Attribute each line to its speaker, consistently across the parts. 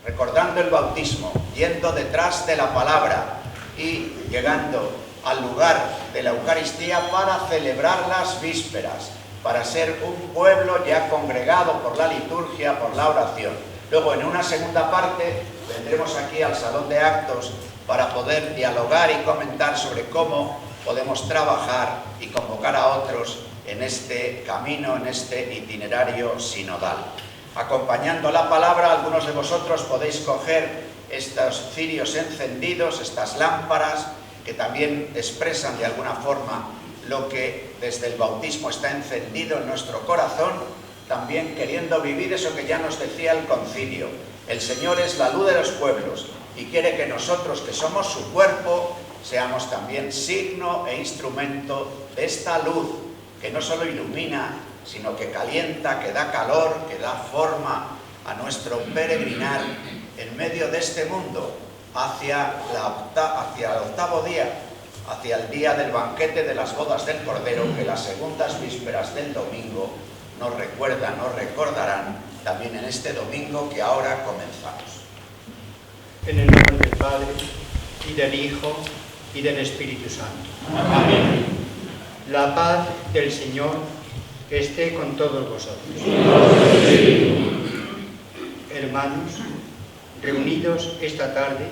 Speaker 1: recordando el bautismo, yendo detrás de la palabra y llegando al lugar de la Eucaristía para celebrar las vísperas, para ser un pueblo ya congregado por la liturgia, por la oración. Luego, en una segunda parte, vendremos aquí al Salón de Actos para poder dialogar y comentar sobre cómo podemos trabajar y convocar a otros en este camino, en este itinerario sinodal. Acompañando la palabra, algunos de vosotros podéis coger estos cirios encendidos, estas lámparas, que también expresan de alguna forma lo que desde el bautismo está encendido en nuestro corazón, también queriendo vivir eso que ya nos decía el concilio. El Señor es la luz de los pueblos y quiere que nosotros, que somos su cuerpo, seamos también signo e instrumento de esta luz que no solo ilumina, sino que calienta, que da calor, que da forma a nuestro peregrinar en medio de este mundo hacia el octavo día, hacia el día del banquete de las bodas del Cordero, que las segundas vísperas del domingo nos recuerdan, nos recordarán también en este domingo que ahora comenzamos.
Speaker 2: En el nombre del Padre, y del Hijo, y del Espíritu Santo. Amén. La paz del Señor esté con todos vosotros. Hermanos, reunidos esta tarde,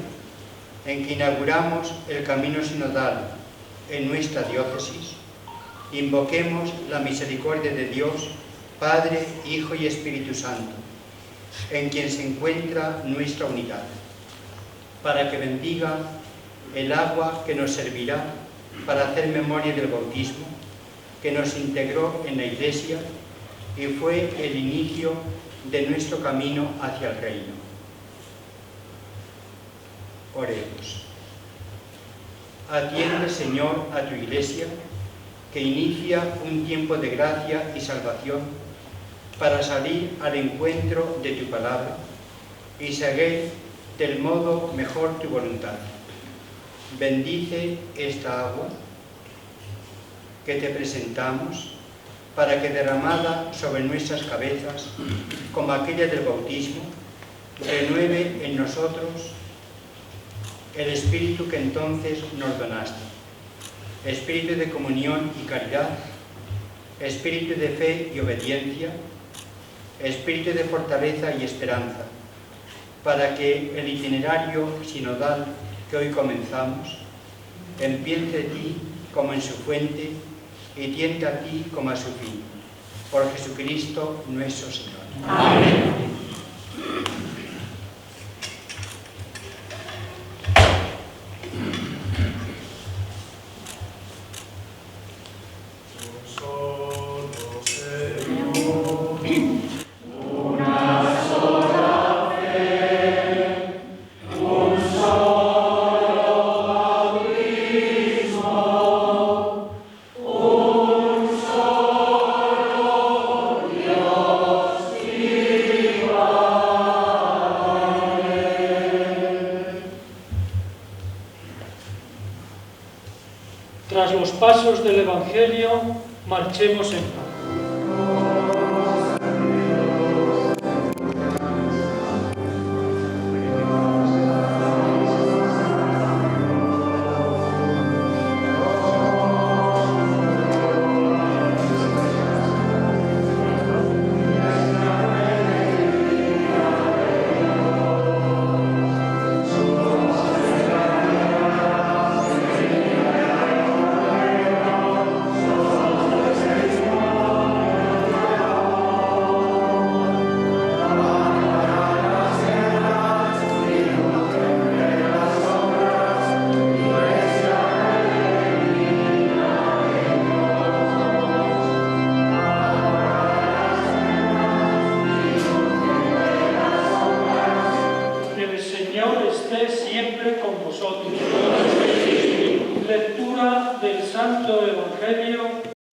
Speaker 2: en que inauguramos el camino sinodal en nuestra diócesis, invoquemos la misericordia de Dios, Padre, Hijo y Espíritu Santo, en quien se encuentra nuestra unidad, para que bendiga el agua que nos servirá para hacer memoria del bautismo, que nos integró en la Iglesia y fue el inicio de nuestro camino hacia el reino. Oremos. Atiende, Señor, a tu Iglesia, que inicia un tiempo de gracia y salvación para salir al encuentro de tu palabra y seguir del modo mejor tu voluntad. Bendice esta agua que te presentamos, para que derramada sobre nuestras cabezas, como aquella del bautismo, renueve en nosotros el espíritu que entonces nos donaste, espíritu de comunión y caridad, espíritu de fe y obediencia, espíritu de fortaleza y esperanza, para que el itinerario sinodal que hoy comenzamos empiece de ti como en su fuente y tienda a ti como a su fin. Por Jesucristo nuestro Señor. Amén.
Speaker 3: Tras los pasos del Evangelio, marchemos en paz. Lectura del Santo Evangelio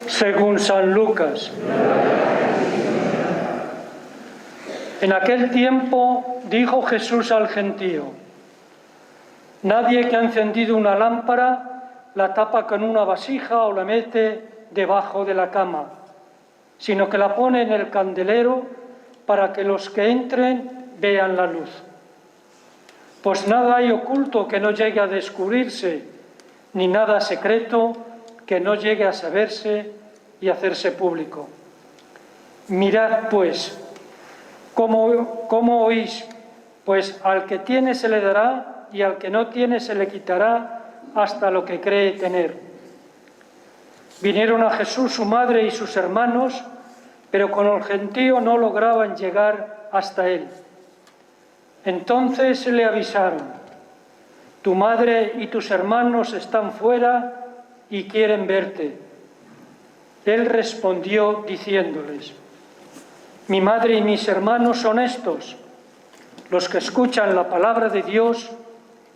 Speaker 3: según San Lucas. En aquel tiempo dijo Jesús al gentío: nadie que ha encendido una lámpara la tapa con una vasija o la mete debajo de la cama, sino que la pone en el candelero para que los que entren vean la luz. pues nada hay oculto que no llegue a descubrirse, ni nada secreto que no llegue a saberse y hacerse público. Mirad, pues, cómo oís, pues al que tiene se le dará y al que no tiene se le quitará hasta lo que cree tener. Vinieron a Jesús su madre y sus hermanos, pero con el gentío no lograban llegar hasta él. Entonces le avisaron: tu madre y tus hermanos están fuera y quieren verte. Él respondió diciéndoles: mi madre y mis hermanos son estos, los que escuchan la palabra de Dios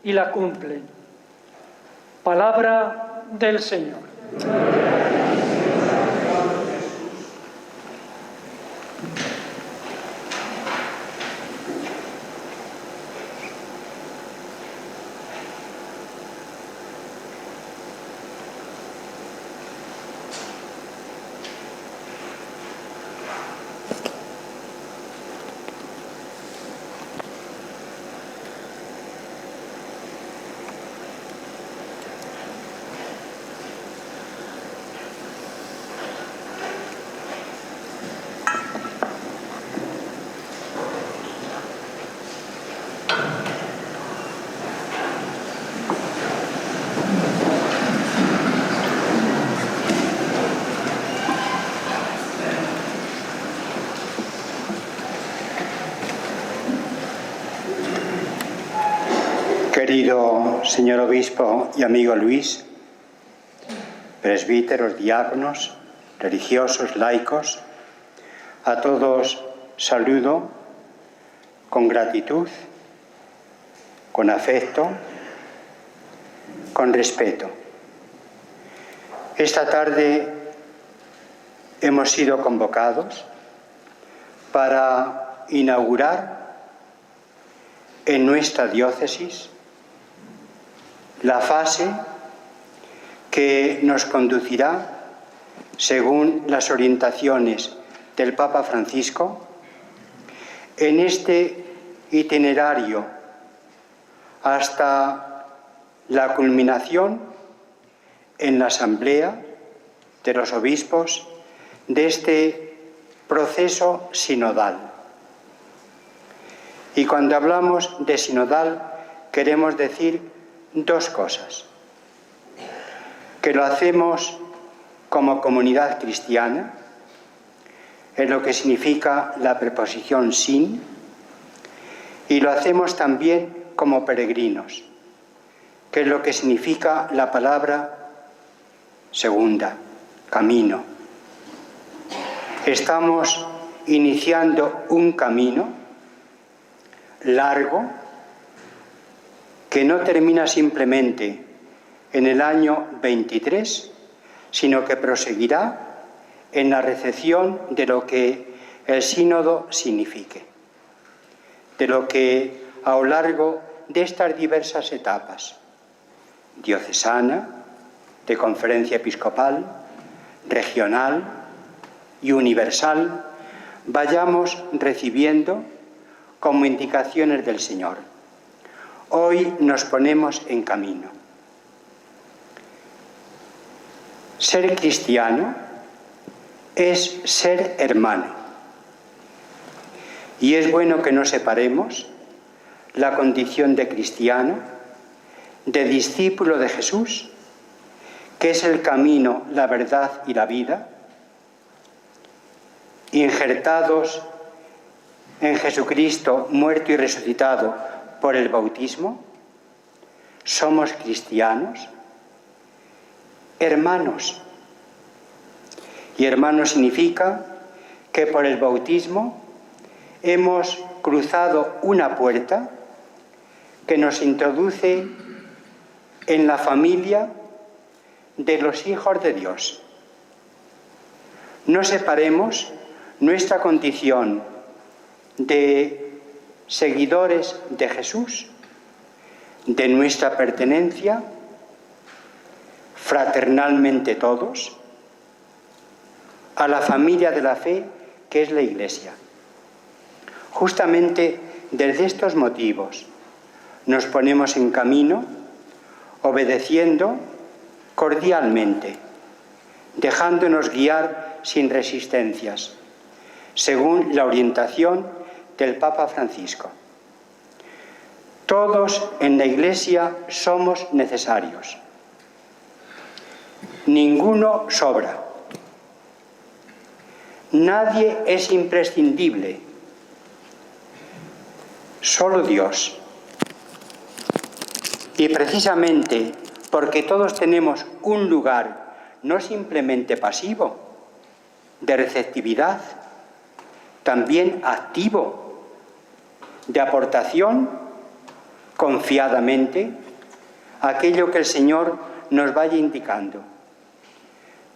Speaker 3: y la cumplen. Palabra del Señor.
Speaker 2: Querido señor obispo y amigo Luis, presbíteros, diáconos, religiosos, laicos, a todos saludo con gratitud, con afecto, con respeto. Esta tarde hemos sido convocados para inaugurar en nuestra diócesis la fase que nos conducirá, según las orientaciones del Papa Francisco, en este itinerario hasta la culminación en la Asamblea de los Obispos de este proceso sinodal. Y cuando hablamos de sinodal queremos decir dos cosas: que lo hacemos como comunidad cristiana, en lo que significa la preposición sin, y lo hacemos también como peregrinos, que es lo que significa la palabra segunda, camino. Estamos iniciando un camino largo que no termina simplemente en el año 23, sino que proseguirá en la recepción de lo que el sínodo signifique, de lo que a lo largo de estas diversas etapas, diocesana, de conferencia episcopal, regional y universal, vayamos recibiendo como indicaciones del Señor. Hoy nos ponemos en camino. Ser cristiano es ser hermano. Y es bueno que no separemos la condición de cristiano, de discípulo de Jesús, que es el camino, la verdad y la vida, injertados en Jesucristo, muerto y resucitado por el bautismo. Somos cristianos, hermanos. Y hermano significa que por el bautismo hemos cruzado una puerta que nos introduce en la familia de los hijos de Dios. No separemos nuestra condición de seguidores de Jesús de nuestra pertenencia, fraternalmente todos, a la familia de la fe que es la Iglesia. Justamente desde estos motivos nos ponemos en camino obedeciendo cordialmente, dejándonos guiar sin resistencias, según la orientación del Papa Francisco. Todos en la Iglesia somos necesarios. Ninguno sobra. Nadie es imprescindible. Solo Dios. Y precisamente porque todos tenemos un lugar no simplemente pasivo, de receptividad, también activo, de aportación, confiadamente, aquello que el Señor nos vaya indicando.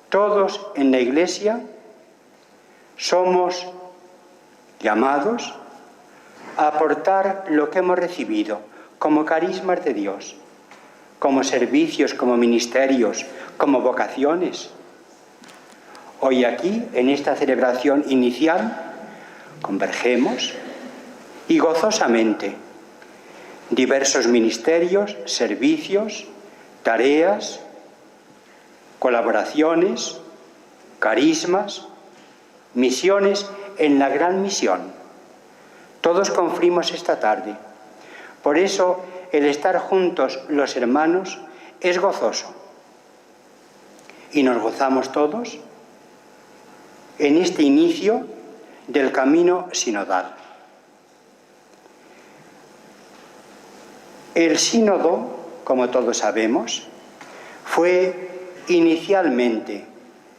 Speaker 2: Todos en la Iglesia somos llamados a aportar lo que hemos recibido como carismas de Dios, como servicios, como ministerios, como vocaciones. Hoy aquí, en esta celebración inicial, convergemos y gozosamente diversos ministerios, servicios, tareas, colaboraciones, carismas, misiones en la gran misión. Todos confluimos esta tarde. Por eso el estar juntos los hermanos es gozoso. Y nos gozamos todos en este inicio del camino sinodal. El sínodo, como todos sabemos, fue inicialmente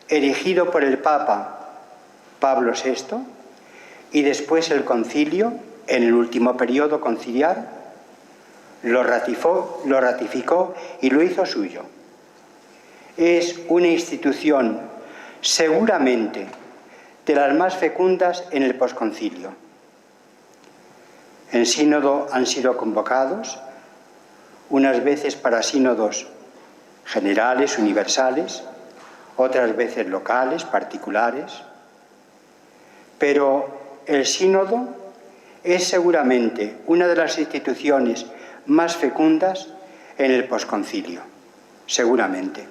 Speaker 2: erigido por el Papa Pablo VI y después el concilio, en el último periodo conciliar, lo ratificó y lo hizo suyo. Es una institución seguramente de las más fecundas en el posconcilio. En sínodo han sido convocados, unas veces para sínodos generales, universales, otras veces locales, particulares, pero el sínodo es seguramente una de las instituciones más fecundas en el posconcilio, seguramente.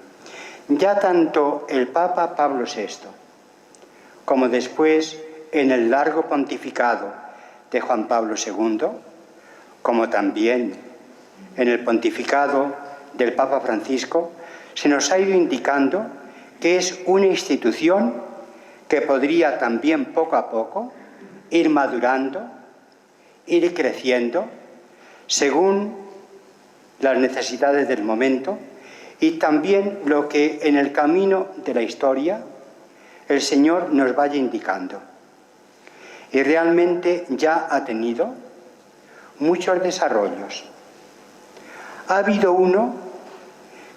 Speaker 2: Ya tanto el Papa Pablo VI como después en el largo pontificado de Juan Pablo II, como también en el pontificado del Papa Francisco, se nos ha ido indicando que es una institución que podría también poco a poco ir madurando, ir creciendo, según las necesidades del momento y también lo que en el camino de la historia el Señor nos vaya indicando. Y realmente ya ha tenido muchos desarrollos. Ha habido uno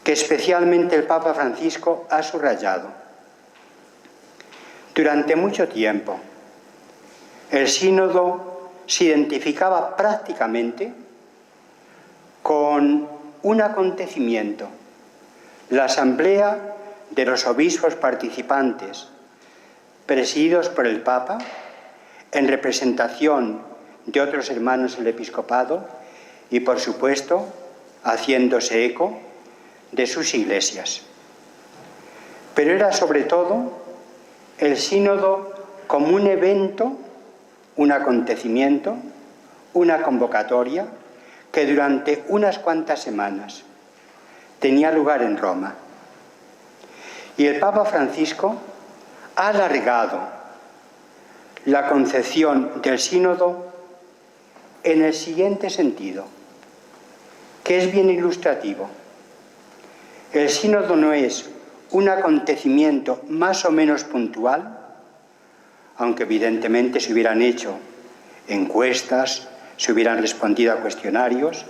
Speaker 2: que especialmente el Papa Francisco ha subrayado. Durante mucho tiempo, el sínodo se identificaba prácticamente con un acontecimiento, la asamblea de los obispos participantes, presididos por el Papa, en representación de otros hermanos del episcopado y, por supuesto, haciéndose eco de sus iglesias. Pero era sobre todo el sínodo como un evento, un acontecimiento, una convocatoria que durante unas cuantas semanas tenía lugar en Roma. Y el Papa Francisco ha alargado la concepción del sínodo en el siguiente sentido, que es bien ilustrativo. El sínodo no es un acontecimiento más o menos puntual, aunque evidentemente se hubieran hecho encuestas, se hubieran respondido a cuestionarios,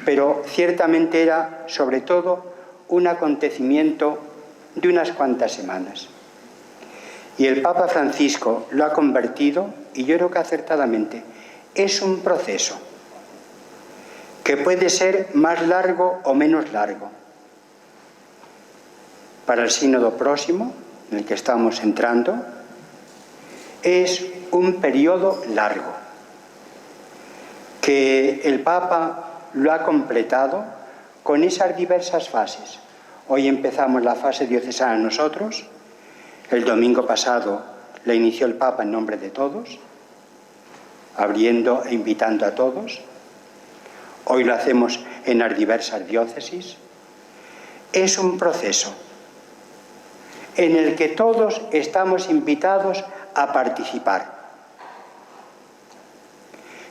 Speaker 2: pero ciertamente era sobre todo un acontecimiento de unas cuantas semanas. Y el Papa Francisco lo ha convertido, y yo creo que acertadamente, es un proceso que puede ser más largo o menos largo. Para el sínodo próximo, en el que estamos entrando, es un periodo largo, que el Papa lo ha completado con esas diversas fases. Hoy empezamos la fase diocesana nosotros, el domingo pasado la inició el Papa en nombre de todos, abriendo e invitando a todos. Hoy lo hacemos en las diversas diócesis. Es un proceso en el que todos estamos invitados a participar.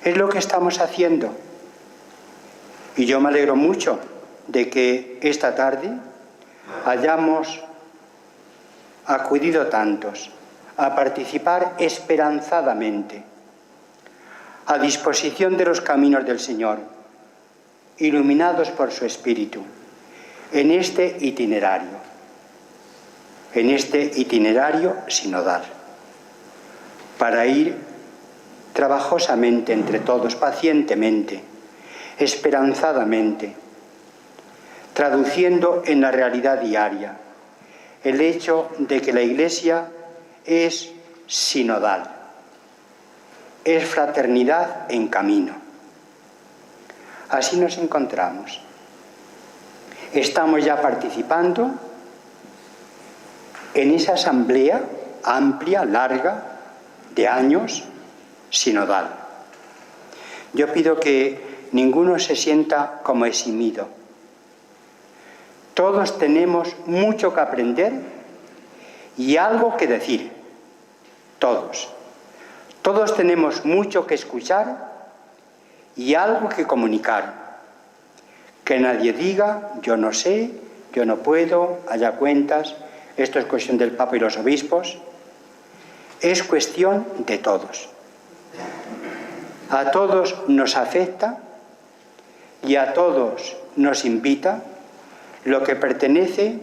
Speaker 2: Es lo que estamos haciendo. Y yo me alegro mucho de que esta tarde hayamos acudido tantos a participar esperanzadamente, a disposición de los caminos del Señor, iluminados por su Espíritu, en este itinerario sinodal, para ir trabajosamente entre todos, pacientemente, esperanzadamente, traduciendo en la realidad diaria el hecho de que la Iglesia es sinodal, es fraternidad en camino. Así nos encontramos. Estamos ya participando en esa asamblea amplia, larga, de años, sinodal. Yo pido que ninguno se sienta como eximido. Todos tenemos mucho que aprender y algo que decir. Todos. Todos tenemos mucho que escuchar y algo que comunicar. Que nadie diga, yo no sé, yo no puedo, haya cuentas, esto es cuestión del Papa y los obispos. Es cuestión de todos. A todos nos afecta y a todos nos invita lo que pertenece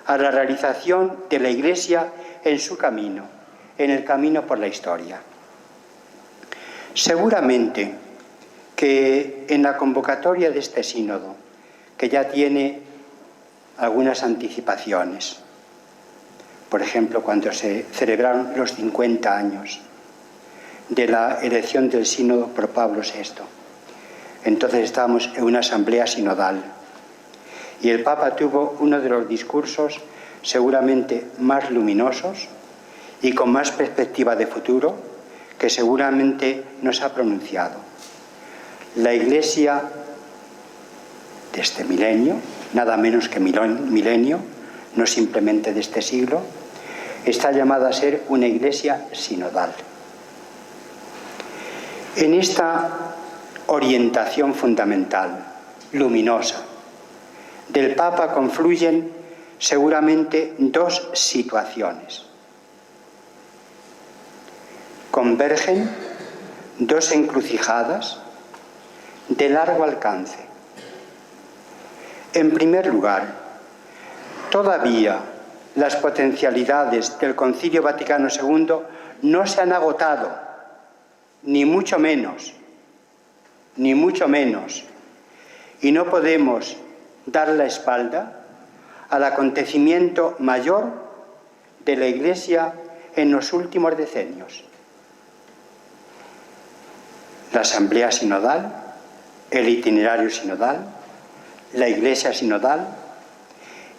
Speaker 2: a la realización de la Iglesia en su camino, en el camino por la historia. Seguramente que en la convocatoria de este sínodo, que ya tiene algunas anticipaciones, por ejemplo, cuando se celebraron los 50 años de la elección del sínodo por Pablo VI, entonces estábamos en una asamblea sinodal y el Papa tuvo uno de los discursos seguramente más luminosos y con más perspectiva de futuro que seguramente nos ha pronunciado. La Iglesia de este milenio, nada menos que milenio, no simplemente de este siglo, está llamada a ser una Iglesia sinodal. En esta orientación fundamental, luminosa, del Papa confluyen seguramente dos situaciones. Convergen dos encrucijadas de largo alcance. En primer lugar, todavía las potencialidades del Concilio Vaticano II no se han agotado, ni mucho menos, y no podemos dar la espalda al acontecimiento mayor de la Iglesia en los últimos decenios. La asamblea sinodal, el itinerario sinodal, la Iglesia sinodal,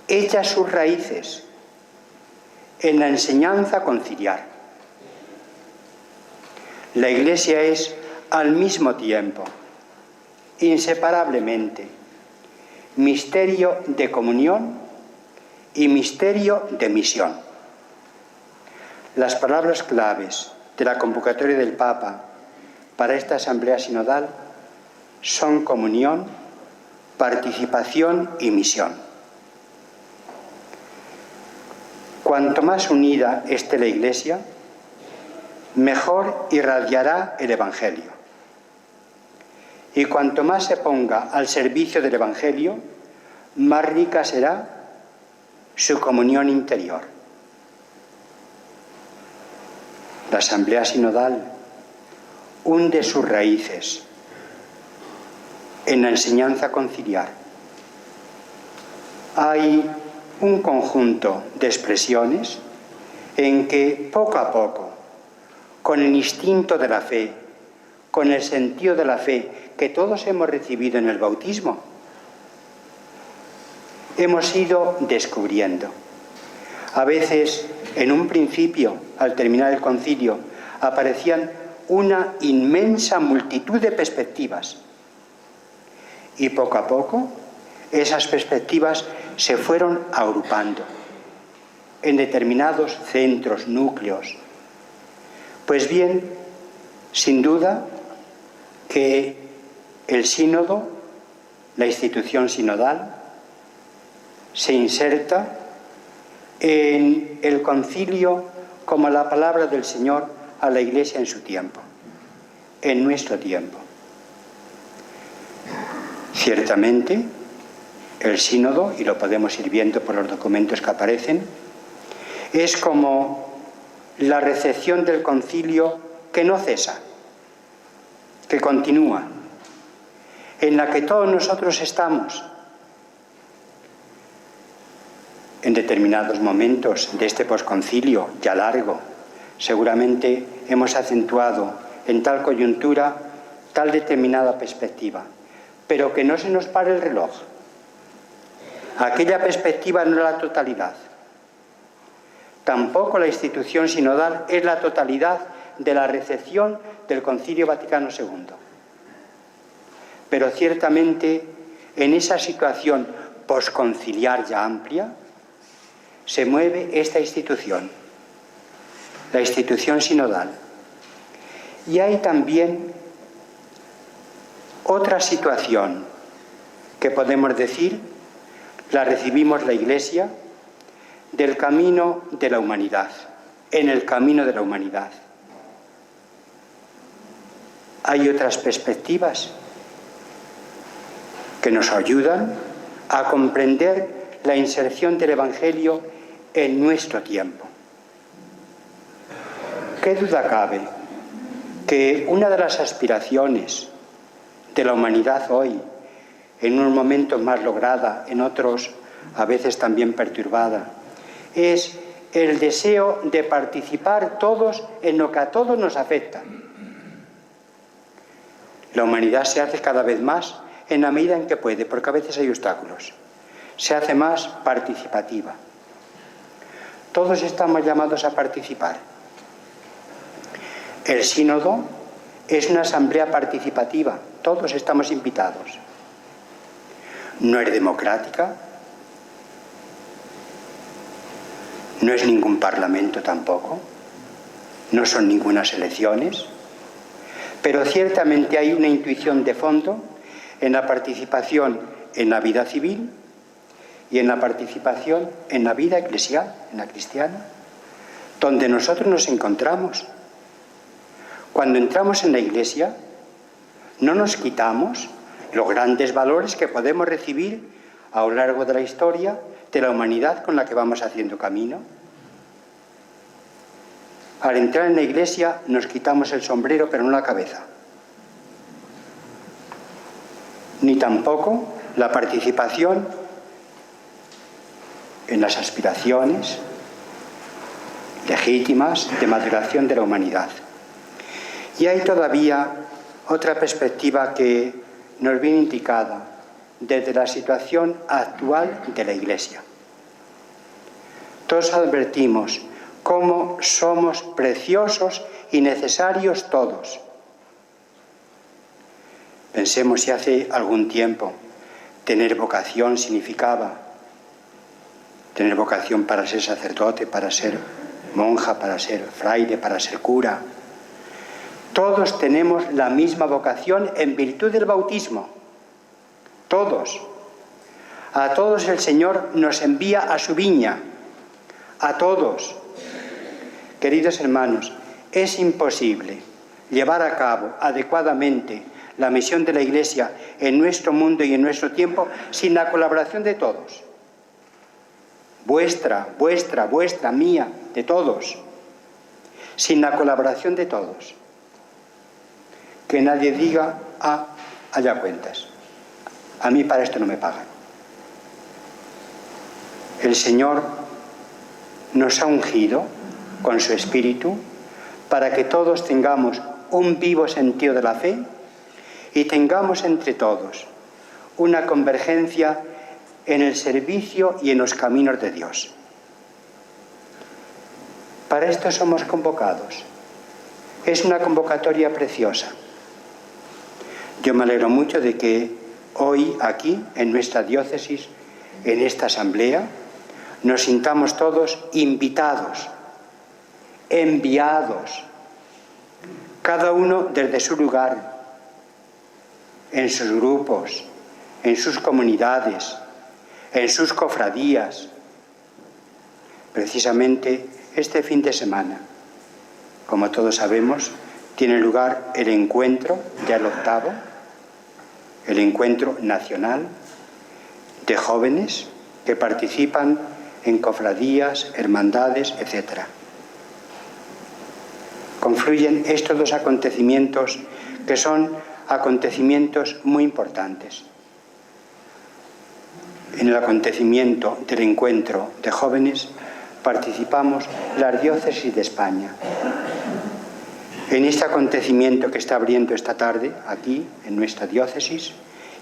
Speaker 2: echa sus raíces en la enseñanza conciliar. La Iglesia es al mismo tiempo, inseparablemente, misterio de comunión y misterio de misión. Las palabras claves de la convocatoria del Papa para esta asamblea sinodal son comunión, participación y misión. Cuanto más unida esté la Iglesia, mejor irradiará el Evangelio. Y cuanto más se ponga al servicio del Evangelio, más rica será su comunión interior. La asamblea sinodal hunde sus raíces en la enseñanza conciliar. Hay un conjunto de expresiones en que poco a poco, con el instinto de la fe, con el sentido de la fe que todos hemos recibido en el bautismo, hemos ido descubriendo. A veces, en un principio, al terminar el concilio, aparecían una inmensa multitud de perspectivas. Y poco a poco, esas perspectivas se fueron agrupando en determinados centros, núcleos. Pues bien, sin duda que el sínodo, la institución sinodal, se inserta en el concilio como la palabra del Señor a la Iglesia en su tiempo, en nuestro tiempo. Ciertamente, el sínodo, y lo podemos ir viendo por los documentos que aparecen, es como la recepción del concilio que no cesa, que continúa, en la que todos nosotros estamos. En determinados momentos de este posconcilio, ya largo, seguramente hemos acentuado en tal coyuntura tal determinada perspectiva, pero que no se nos pare el reloj. Aquella perspectiva no es la totalidad. Tampoco la institución sinodal es la totalidad de la recepción del Concilio Vaticano II. Pero ciertamente en esa situación posconciliar ya amplia se mueve esta institución, la institución sinodal. Y hay también otra situación que podemos decir, la recibimos la Iglesia, del camino de la humanidad, en el camino de la humanidad. Hay otras perspectivas que nos ayudan a comprender la inserción del Evangelio en nuestro tiempo. ¿Qué duda cabe que una de las aspiraciones de la humanidad hoy, en unos momentos más lograda, en otros a veces también perturbada, es el deseo de participar todos en lo que a todos nos afecta? La humanidad se hace cada vez más en la medida en que puede, porque a veces hay obstáculos. Se hace más participativa. Todos estamos llamados a participar. El sínodo es una asamblea participativa. Todos estamos invitados. No es democrática. No es ningún parlamento tampoco. No son ningunas elecciones. Pero ciertamente hay una intuición de fondo en la participación en la vida civil y en la participación en la vida eclesial, en la cristiana, donde nosotros nos encontramos. Cuando entramos en la Iglesia, no nos quitamos los grandes valores que podemos recibir a lo largo de la historia de la humanidad con la que vamos haciendo camino. Al entrar en la Iglesia nos quitamos el sombrero, pero no la cabeza. Ni tampoco la participación en las aspiraciones legítimas de maduración de la humanidad. Y hay todavía otra perspectiva que nos viene indicada desde la situación actual de la Iglesia. Todos advertimos cómo somos preciosos y necesarios todos. Pensemos si hace algún tiempo tener vocación significaba tener vocación para ser sacerdote, para ser monja, para ser fraile, para ser cura. Todos tenemos la misma vocación en virtud del bautismo. Todos. A todos el Señor nos envía a su viña. A todos. Queridos hermanos, es imposible llevar a cabo adecuadamente la misión de la Iglesia en nuestro mundo y en nuestro tiempo sin la colaboración de todos. Vuestra, mía, de todos. Sin la colaboración de todos. Que nadie diga, allá cuentas. A mí para esto no me pagan. El Señor nos ha ungido con su Espíritu para que todos tengamos un vivo sentido de la fe y tengamos entre todos una convergencia en el servicio y en los caminos de Dios. Para esto somos convocados. Es una convocatoria preciosa. Yo me alegro mucho de que hoy aquí, en nuestra diócesis, en esta asamblea, nos sintamos todos invitados, enviados, cada uno desde su lugar, en sus grupos, en sus comunidades, en sus cofradías. Precisamente este fin de semana, como todos sabemos, tiene lugar el encuentro, ya el 8º, el encuentro nacional de jóvenes que participan en cofradías, hermandades, etc. Confluyen estos dos acontecimientos que son acontecimientos muy importantes. En el acontecimiento del encuentro de jóvenes participamos las diócesis de España. En este acontecimiento que está abriendo esta tarde, aquí, en nuestra diócesis,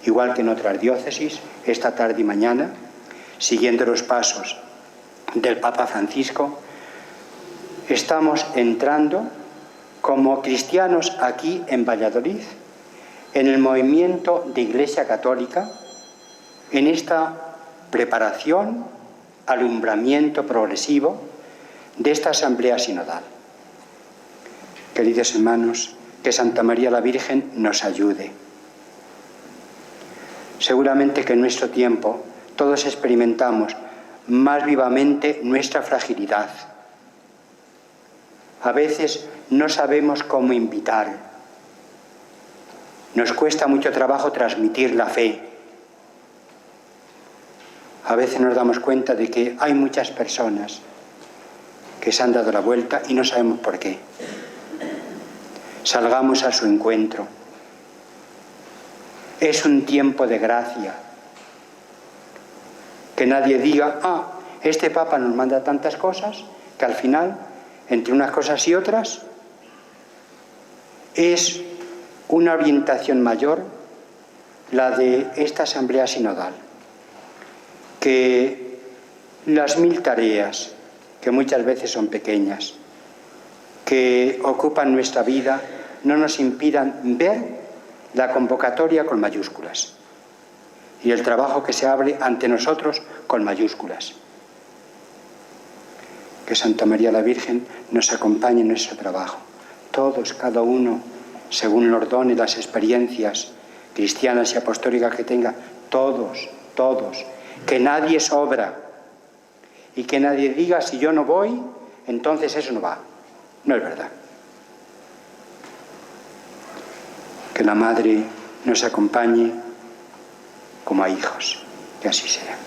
Speaker 2: igual que en otras diócesis, esta tarde y mañana, siguiendo los pasos del Papa Francisco, estamos entrando como cristianos aquí en Valladolid, en el movimiento de Iglesia Católica, en esta preparación, alumbramiento progresivo de esta Asamblea Sinodal. Queridos hermanos, que Santa María la Virgen nos ayude. Seguramente que en nuestro tiempo todos experimentamos más vivamente nuestra fragilidad. A veces no sabemos cómo invitar. Nos cuesta mucho trabajo transmitir la fe. A veces nos damos cuenta de que hay muchas personas que se han dado la vuelta y no sabemos por qué. Salgamos a su encuentro. Es un tiempo de gracia. Que nadie diga, este Papa nos manda tantas cosas, que al final, entre unas cosas y otras, es una orientación mayor la de esta Asamblea Sinodal. Que las 1000 tareas, que muchas veces son pequeñas, que ocupan nuestra vida, no nos impidan ver la convocatoria con mayúsculas y el trabajo que se abre ante nosotros con mayúsculas. Que Santa María la Virgen nos acompañe en nuestro trabajo. Todos, cada uno, según los dones, las experiencias cristianas y apostólicas que tenga, todos, que nadie sobra y que nadie diga, si yo no voy, entonces eso no va. No es verdad. Que la Madre nos acompañe como a hijos, que así sea.